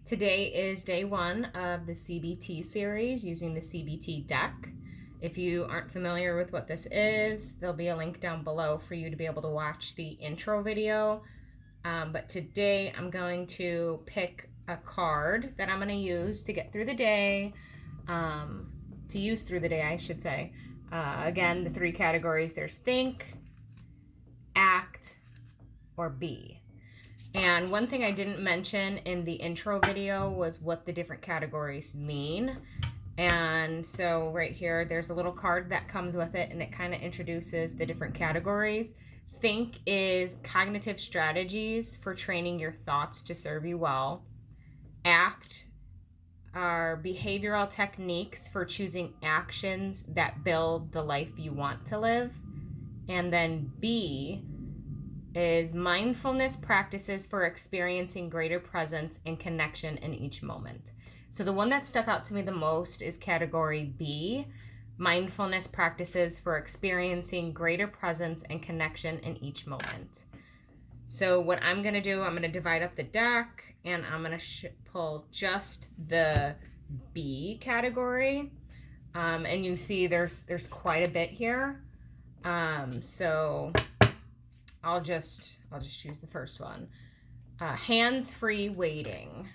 Today is day one of the CBT series using the CBT deck. If you aren't familiar with what this is, there'll be a link down below for you to be able to watch the intro video. But today I'm going to pick a card that I'm going to use to get through the day, to use through the day, I should say. Again, the three categories, there's think, act, or be. And one thing I didn't mention in the intro video was what the different categories mean. And so right here, there's a little card that comes with it, and it kind of introduces the different categories. Think is cognitive strategies for training your thoughts to serve you well. Act are behavioral techniques for choosing actions that build the life you want to live. And then be is mindfulness practices for experiencing greater presence and connection in each moment. So the one that stuck out to me the most is category B, mindfulness practices for experiencing greater presence and connection in each moment. So what I'm going to do, I'm going to divide up the deck, and I'm going to pull just the B category. And you see there's quite a bit here. So I'll just choose the first one. Hands-free waiting.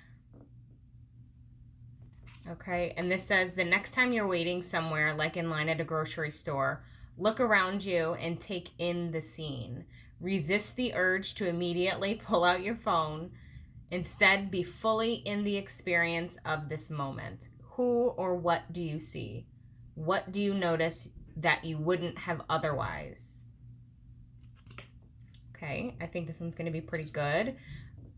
Okay, and this says the next time you're waiting somewhere, like in line at a grocery store, look around you and take in the scene. Resist the urge to immediately pull out your phone. Instead, be fully in the experience of this moment. Who or what do you see? What do you notice that you wouldn't have otherwise? Okay, I think this one's going to be pretty good.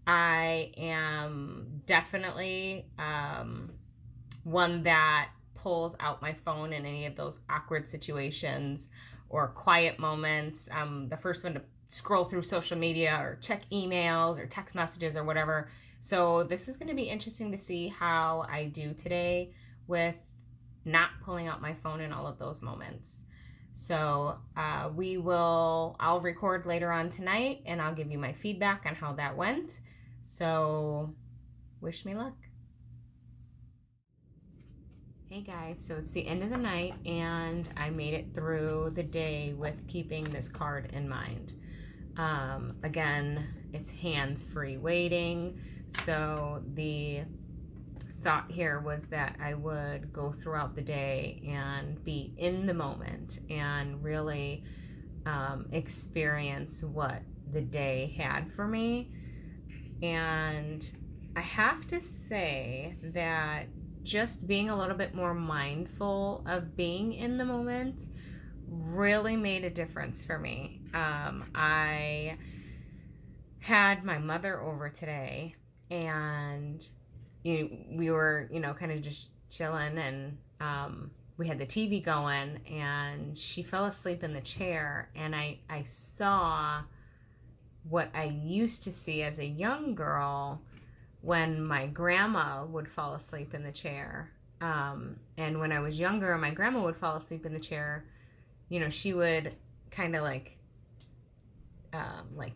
I am definitely one that pulls out my phone in any of those awkward situations or quiet moments. The first one to scroll through social media or check emails or text messages or whatever. So this is going to be interesting to see how I do today with not pulling out my phone in all of those moments. So I'll record later on tonight, and I'll give you my feedback on how that went. So wish me luck. Hey guys, so it's the end of the night, and I made it through the day with keeping this card in mind. Again, it's hands-free waiting. So the thought here was that I would go throughout the day and be in the moment and really experience what the day had for me. And I have to say that just being a little bit more mindful of being in the moment really made a difference for me. I had my mother over today, and we were, kind of just chilling, and we had the TV going, and she fell asleep in the chair, and I saw what I used to see as a young girl when my grandma would fall asleep in the chair. And when I was younger, my grandma would fall asleep in the chair, she would kind of like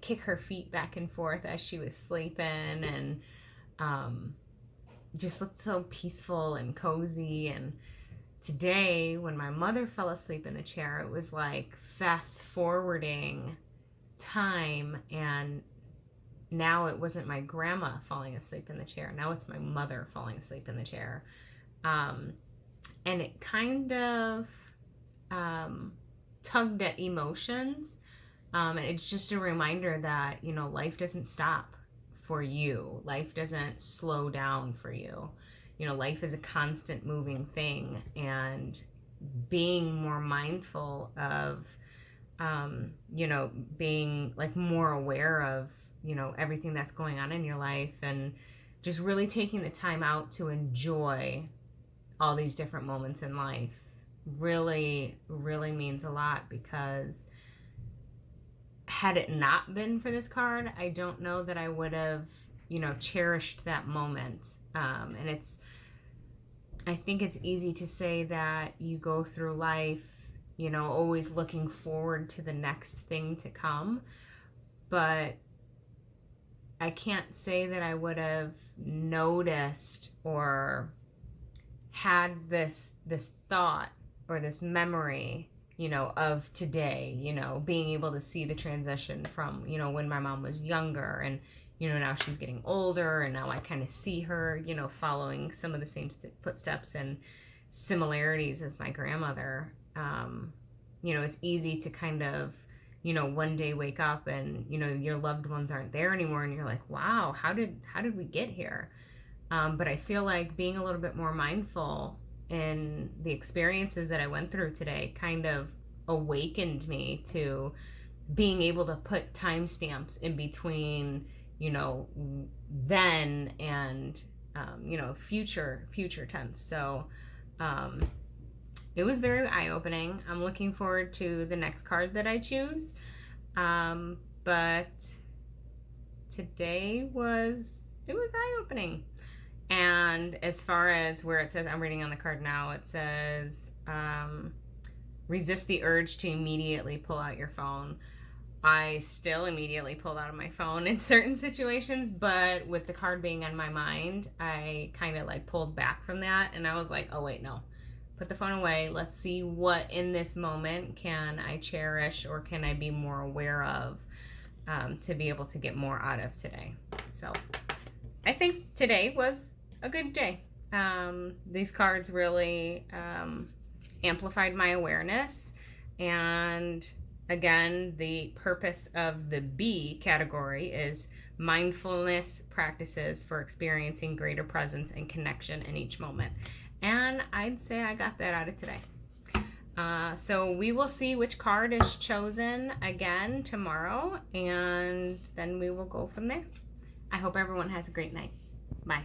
kick her feet back and forth as she was sleeping, and just looked so peaceful and cozy. And today, when my mother fell asleep in the chair, it was like fast forwarding time, and now it wasn't my grandma falling asleep in the chair. Now it's my mother falling asleep in the chair. And it kind of tugged at emotions. And it's just a reminder that, life doesn't stop for you. Life doesn't slow down for you. Life is a constant moving thing, and being more mindful of, being like more aware of, everything that's going on in your life, and just really taking the time out to enjoy all these different moments in life really, really means a lot, because had it not been for this card, I don't know that I would have, cherished that moment. And I think it's easy to say that you go through life, always looking forward to the next thing to come. But I can't say that I would have noticed or had this thought or this memory, of today, being able to see the transition from, when my mom was younger, and now she's getting older, and now I kind of see her, following some of the same footsteps and similarities as my grandmother. It's easy to kind of, one day wake up and, your loved ones aren't there anymore, and you're like, wow, how did we get here? But I feel like being a little bit more mindful in the experiences that I went through today kind of awakened me to being able to put timestamps in between, then and, future tense. So it was very eye-opening. I'm looking forward to the next card that I choose. But today it was eye-opening. And as far as where it says, I'm reading on the card now, it says, resist the urge to immediately pull out your phone. I still immediately pulled out of my phone in certain situations, but with the card being on my mind, I kind of like pulled back from that, and I was like, oh wait, no. Put the phone away. Let's see what in this moment can I cherish or can I be more aware of, to be able to get more out of today. So I think today was a good day. These cards really amplified my awareness. And again, the purpose of the B category is mindfulness practices for experiencing greater presence and connection in each moment. And I'd say I got that out of today. So we will see which card is chosen again tomorrow, and then we will go from there. I hope everyone has a great night. Bye.